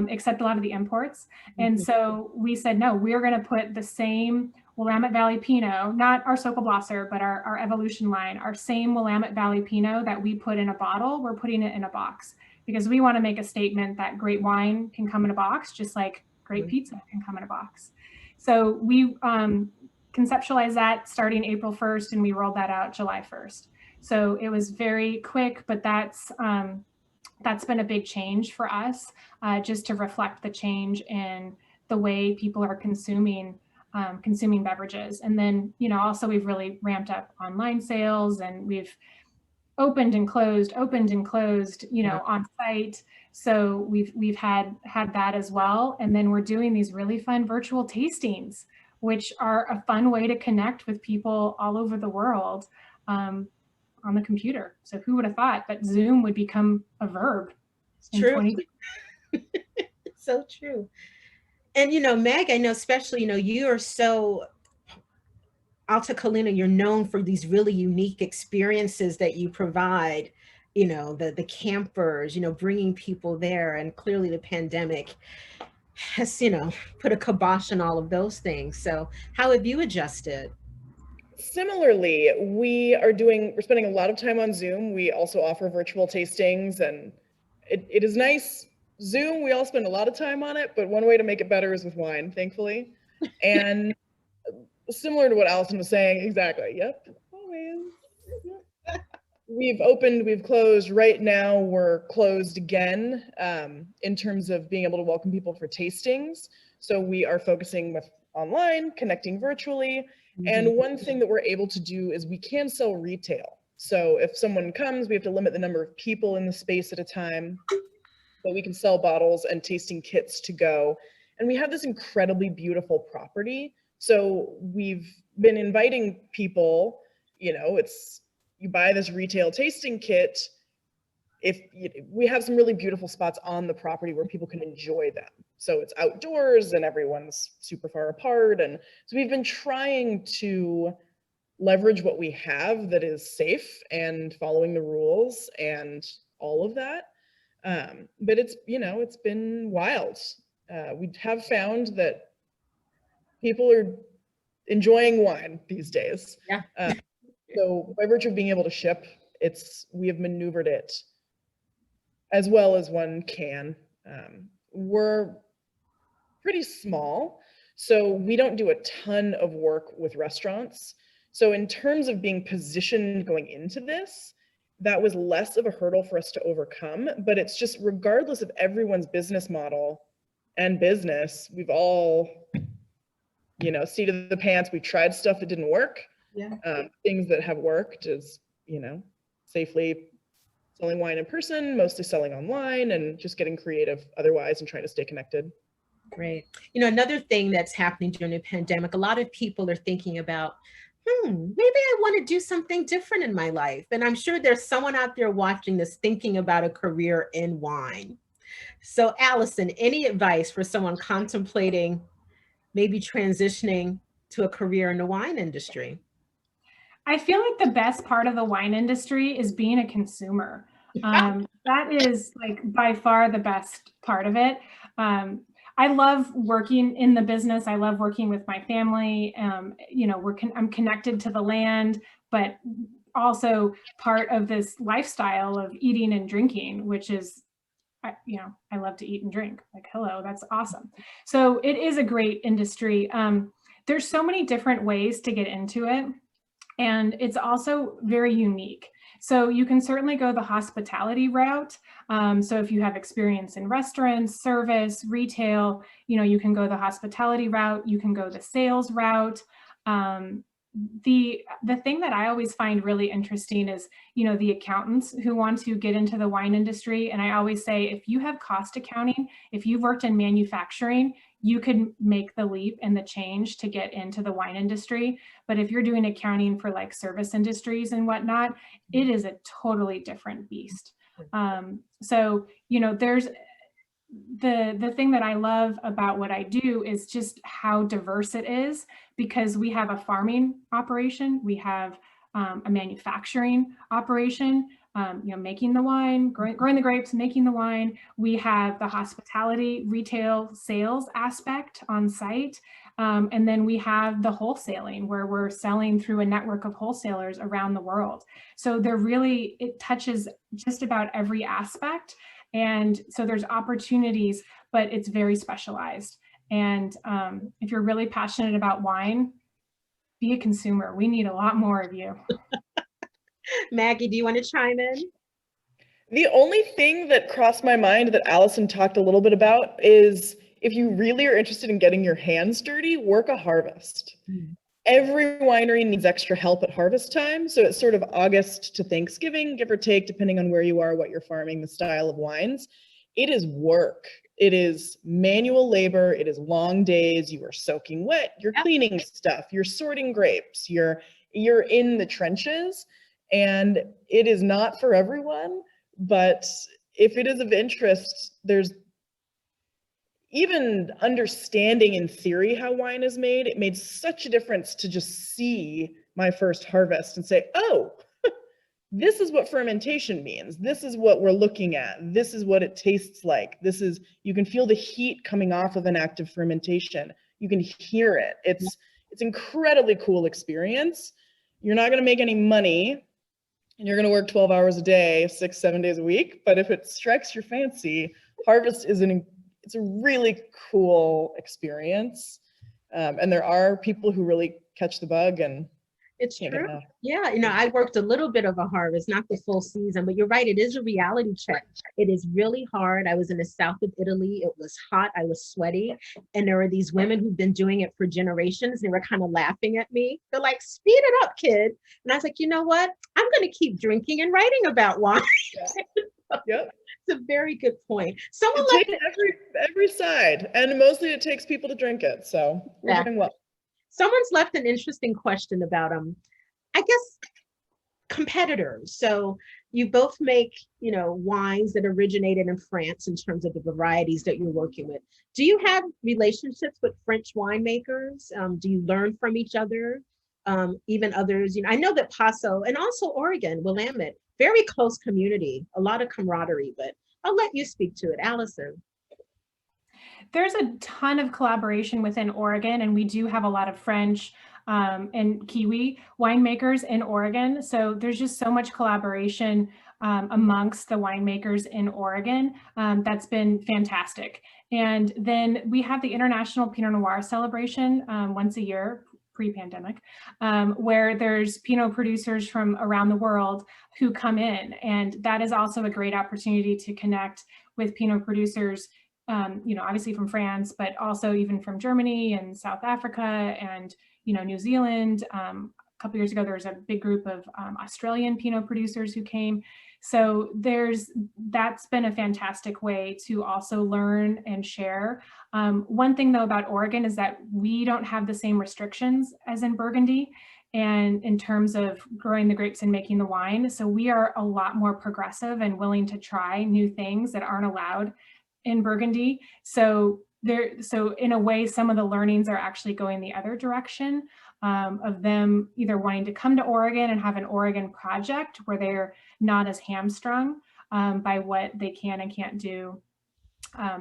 except a lot of the imports. And so we said, no, we're going to put the same Willamette Valley Pinot, not our Sokol Blosser, but our Evolution line, our same Willamette Valley Pinot that we put in a bottle, we're putting it in a box, because we want to make a statement that great wine can come in a box, just like great pizza can come in a box. So we conceptualized that starting April 1st, and we rolled that out July 1st. So it was very quick, but that's been a big change for us, just to reflect the change in the way people are consuming beverages. And then, also we've really ramped up online sales, and we've opened and closed, on site. So we've had that as well. And then we're doing these really fun virtual tastings, which are a fun way to connect with people all over the world on the computer. So who would have thought that Zoom would become a verb? It's true. So true. And, Meg, I know especially, you are so Alta Colina, you're known for these really unique experiences that you provide, the campers, bringing people there. And clearly the pandemic has, put a kibosh on all of those things. So how have you adjusted? Similarly, we're spending a lot of time on Zoom. We also offer virtual tastings, and it is nice. Zoom, we all spend a lot of time on it, but one way to make it better is with wine, thankfully. And similar to what Alison was saying, exactly. Yep. Always. We've opened, we've closed. Right now, we're closed again in terms of being able to welcome people for tastings. So we are focusing with online, connecting virtually. And one thing that we're able to do is we can sell retail. So if someone comes, we have to limit the number of people in the space at a time, but we can sell bottles and tasting kits to go. And we have this incredibly beautiful property. So we've been inviting people, you buy this retail tasting kit. We have some really beautiful spots on the property where people can enjoy them. So it's outdoors and everyone's super far apart. And so we've been trying to leverage what we have that is safe and following the rules and all of that. But it's been wild. We have found that people are enjoying wine these days. Yeah. So by virtue of being able to ship, we have maneuvered it as well as one can. We're pretty small, so we don't do a ton of work with restaurants. So in terms of being positioned going into this, that was less of a hurdle for us to overcome, but it's just regardless of everyone's business model and business, we've all, seat of the pants, we tried stuff that didn't work. Yeah. Things that have worked is, safely selling wine in person, mostly selling online, and just getting creative otherwise and trying to stay connected. Great. Another thing that's happening during the pandemic, a lot of people are thinking about, maybe I want to do something different in my life. And I'm sure there's someone out there watching this thinking about a career in wine. So Alison, any advice for someone contemplating maybe transitioning to a career in the wine industry? I feel like the best part of the wine industry is being a consumer. That is like by far the best part of it. I love working in the business. I love working with my family. I'm connected to the land, but also part of this lifestyle of eating and drinking, which is, I love to eat and drink. Like, hello, that's awesome. So it is a great industry. There's so many different ways to get into it. And it's also very unique. So you can certainly go the hospitality route. So if you have experience in restaurants, service, retail, you can go the hospitality route. You can go the sales route. The thing that I always find really interesting is, the accountants who want to get into the wine industry. And I always say, if you have cost accounting, if you've worked in manufacturing, you could make the leap and the change to get into the wine industry. But if you're doing accounting for like service industries and whatnot, it is a totally different beast. So, you know, there's the thing that I love about what I do is just how diverse it is, because we have a farming operation, we have a manufacturing operation, you know, making the wine, growing the grapes, making the wine. We have the hospitality, retail, sales aspect on site. And then we have the wholesaling, where we're selling through a network of wholesalers around the world. So it touches just about every aspect. And so there's opportunities, but it's very specialized. And if you're really passionate about wine, be a consumer. We need a lot more of you. Maggie, do you want to chime in? The only thing that crossed my mind that Alison talked a little bit about is, if you really are interested in getting your hands dirty, work a harvest. Every winery needs extra help at harvest time. So it's sort of August to Thanksgiving, give or take, depending on where you are, what you're farming, the style of wines. It is work. It is manual labor. It is long days. You are soaking wet. You're cleaning stuff. You're sorting grapes. You're in the trenches. And it is not for everyone. But if it is of interest, there's even understanding in theory how wine is made. It made such a difference to just see my first harvest and say, oh, this is what fermentation means. This is what we're looking at. This is what it tastes like. You can feel the heat coming off of an active fermentation. You can hear it. It's incredibly cool experience. You're not going to make any money, and you're going to work 12 hours a day, 6-7 days a week. But if it strikes your fancy, harvest is it's a really cool experience. And there are people who really catch the bug, and it's true. Yeah, you know, I worked a little bit of a harvest, not the full season, but you're right, it is a reality check. It is really hard. I was in the south of Italy. It was hot. I was sweaty. And there were these women who've been doing it for generations. They were kind of laughing at me. They're like, speed it up, kid. And I was like, you know what? I'm going to keep drinking and writing about wine. Yep. It's a very good point. Someone it takes every side, and mostly it takes people to drink it. So we're doing well. Someone's left an interesting question about I guess competitors. So you both make, you know, wines that originated in France in terms of the varieties that you're working with. Do you have relationships with French winemakers? Do you learn from each other? Even others, you know, I know that Paso and also Oregon, Willamette, very close community, a lot of camaraderie, but I'll let you speak to it, Alison. There's a ton of collaboration within Oregon, and we do have a lot of French and Kiwi winemakers in Oregon. So there's just so much collaboration amongst the winemakers in Oregon. That's been fantastic. And then we have the International Pinot Noir celebration once a year, pre-pandemic, where there's Pinot producers from around the world who come in. And that is also a great opportunity to connect with Pinot producers, you know, obviously from France, but also even from Germany and South Africa and, you know, New Zealand. A couple years ago, there was a big group of Australian Pinot producers who came. So that's been a fantastic way to also learn and share. One thing though about Oregon is that we don't have the same restrictions as in Burgundy, and in terms of growing the grapes and making the wine. So we are a lot more progressive and willing to try new things that aren't allowed in Burgundy. So in a way, some of the learnings are actually going the other direction, of them either wanting to come to Oregon and have an Oregon project where they're not as hamstrung by what they can and can't do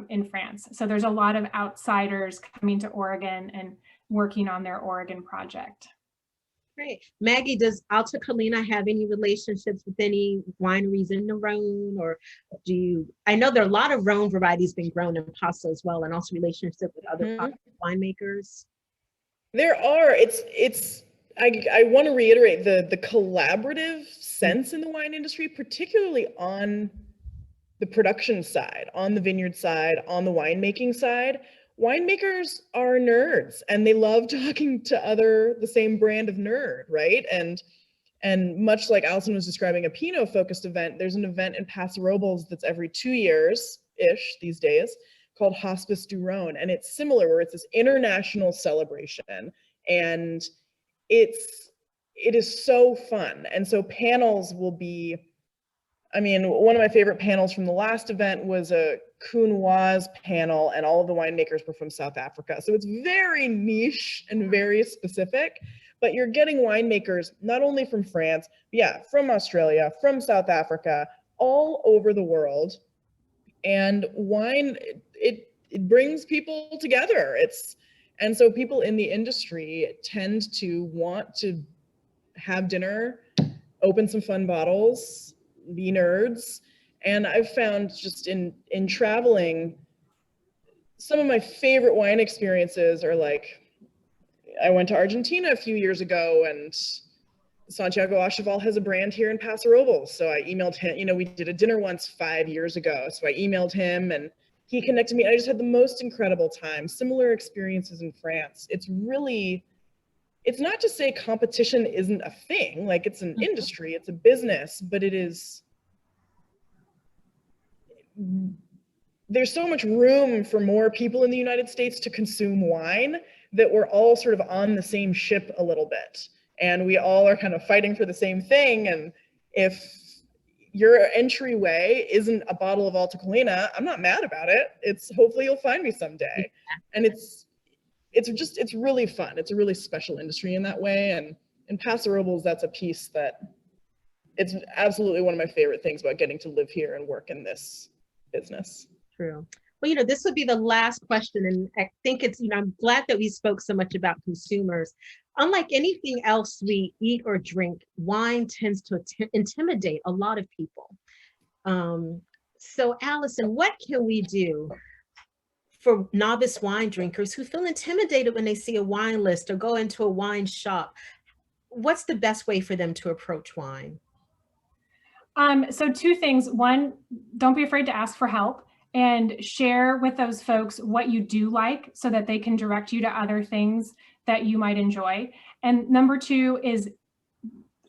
in France. So there's a lot of outsiders coming to Oregon and working on their Oregon project. Great. Maggie, does Alta Colina have any relationships with any wineries in the Rhone, or I know there are a lot of Rhone varieties being grown in Paso as well, and also relationship with other winemakers? There are. I want to reiterate the collaborative sense in the wine industry, particularly on the production side, on the vineyard side, on the winemaking side. Winemakers are nerds, and they love talking to the same brand of nerd, right? And much like Alison was describing a Pinot focused event, there's an event in Paso Robles that's every 2 years-ish these days, called Hospice du Rhône, and it's similar, where it's this international celebration, and it is so fun. And so panels will be, I mean, one of my favorite panels from the last event was a Counoise panel, and all of the winemakers were from South Africa. So it's very niche and very specific, but you're getting winemakers not only from France, but yeah, from Australia, from South Africa, all over the world. And wine, it brings people together. And so people in the industry tend to want to have dinner, open some fun bottles, be nerds. And I've found just in traveling, some of my favorite wine experiences are like, I went to Argentina a few years ago, and Santiago Acheval has a brand here in Paso Robles. So I emailed him, you know, we did a dinner once 5 years ago. So I emailed him and he connected me. I just had the most incredible time. Similar experiences in France. It's not to say competition isn't a thing, like it's an industry, it's a business, but there's so much room for more people in the United States to consume wine that we're all sort of on the same ship a little bit. And we all are kind of fighting for the same thing. And if your entryway isn't a bottle of Alta Colina, I'm not mad about it. It's hopefully you'll find me someday. And it's really fun. It's a really special industry in that way. And in Paso Robles, that's a piece that it's absolutely one of my favorite things about getting to live here and work in this business. True. Well, you know, this would be the last question. And I think it's, you know, I'm glad that we spoke so much about consumers. Unlike anything else we eat or drink, wine tends to intimidate a lot of people. So Alison, what can we do for novice wine drinkers who feel intimidated when they see a wine list or go into a wine shop? What's the best way for them to approach wine? So two things. One, don't be afraid to ask for help and share with those folks what you do like so that they can direct you to other things that you might enjoy. And number two is,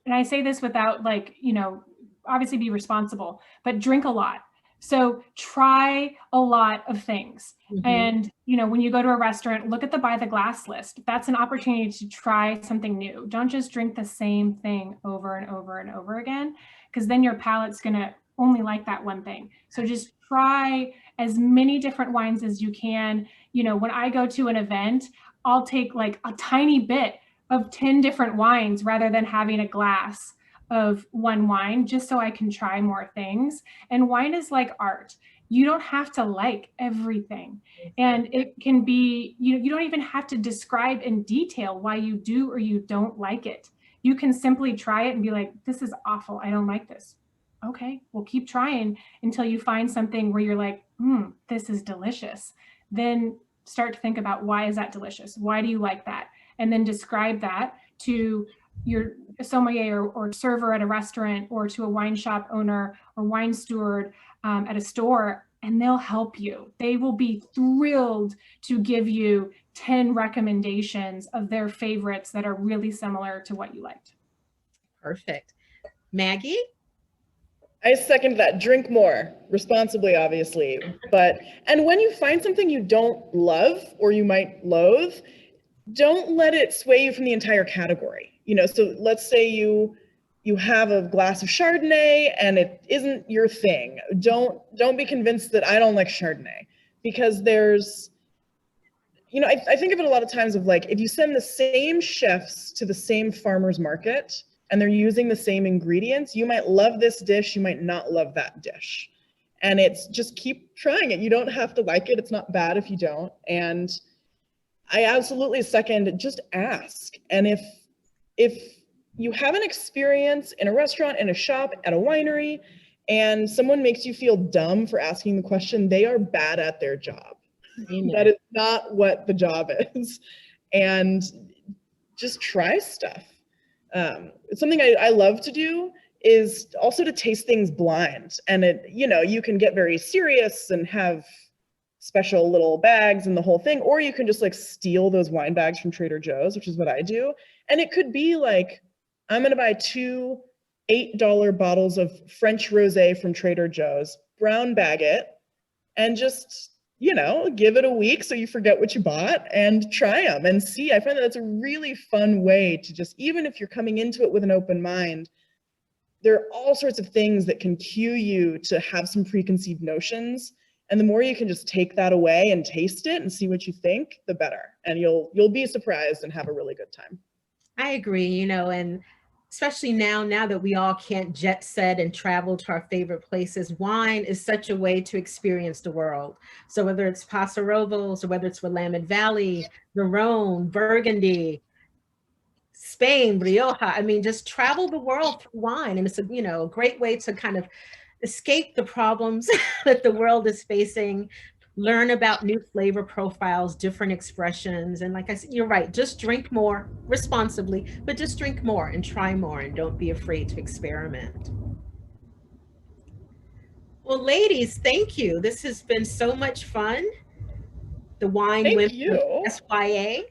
and I say this without like, you know, obviously be responsible, but drink a lot. So try a lot of things. And, you know, when you go to a restaurant, look at the by the glass list. That's an opportunity to try something new. Don't just drink the same thing over and over and over again, because then your palate's going to only like that one thing. So just try as many different wines as you can. You know, when I go to an event, I'll take like a tiny bit of 10 different wines rather than having a glass of one wine, just so I can try more things. And wine is like art. You don't have to like everything. And it can be, you don't even have to describe in detail why you do or you don't like it. You can simply try it and be like, this is awful. I don't like this. Okay, well, keep trying until you find something where you're like, this is delicious. Then start to think about, why is that delicious? Why do you like that? And then describe that to your sommelier or server at a restaurant, or to a wine shop owner or wine steward at a store, and they'll help you. They will be thrilled to give you 10 recommendations of their favorites that are really similar to what you liked. Perfect. Maggie? I second that. Drink more, responsibly, obviously. And when you find something you don't love or you might loathe, don't let it sway you from the entire category. You know, so let's say you have a glass of Chardonnay and it isn't your thing. Don't be convinced that I don't like Chardonnay, because there's, you know, I think of it a lot of times of like, if you send the same chefs to the same farmer's market and they're using the same ingredients, you might love this dish, you might not love that dish. And it's just keep trying it. You don't have to like it. It's not bad if you don't. And I absolutely second, just ask. And if you have an experience in a restaurant, in a shop, at a winery, and someone makes you feel dumb for asking the question, they are bad at their job. Amen. That is not what the job is. And just try stuff. Something I love to do is also to taste things blind. And it, you know, you can get very serious and have special little bags and the whole thing, or you can just like steal those wine bags from Trader Joe's, which is what I do. And it could be like, I'm going to buy 2 $8 bottles of French rosé from Trader Joe's, brown bag it, and just you know, give it a week so you forget what you bought and try them and see. I find that that's a really fun way to just, even if you're coming into it with an open mind, there are all sorts of things that can cue you to have some preconceived notions. And the more you can just take that away and taste it and see what you think, the better. And you'll be surprised and have a really good time. I agree, you know, and especially now that we all can't jet set and travel to our favorite places, wine is such a way to experience the world. So whether it's Paso Robles or whether it's Willamette Valley, the Rhone, Burgundy, Spain, Rioja, I mean, just travel the world through wine. And it's a, you know, a great way to kind of escape the problems that the world is facing, learn about new flavor profiles, different expressions. And like I said, you're right, just drink more responsibly, but just drink more and try more and don't be afraid to experiment. Well, ladies, thank you. This has been so much fun. The Wine Thank Women you. SYA.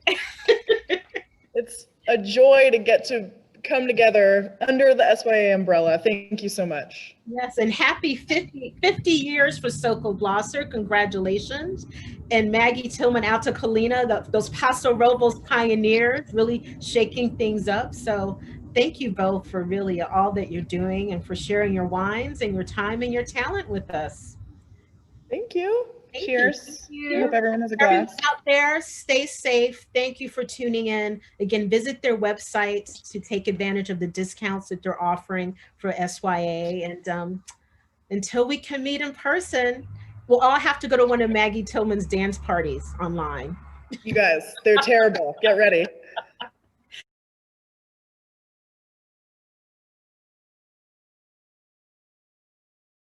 It's a joy to get to come together under the SYA umbrella. Thank you so much. Yes, and happy 50 years for Sokol Blosser. Congratulations. And Maggie Tillman, Alta Colina, those Paso Robles pioneers, really shaking things up. So thank you both for really all that you're doing and for sharing your wines and your time and your talent with us. Thank you. Thank Cheers. you. I hope everyone has a Everyone glass. out there, stay safe. Thank you for tuning in. Again, visit their website to take advantage of the discounts that they're offering for SYA. And until we can meet in person, we'll all have to go to one of Maggie Tillman's dance parties online. You guys, they're terrible. Get ready.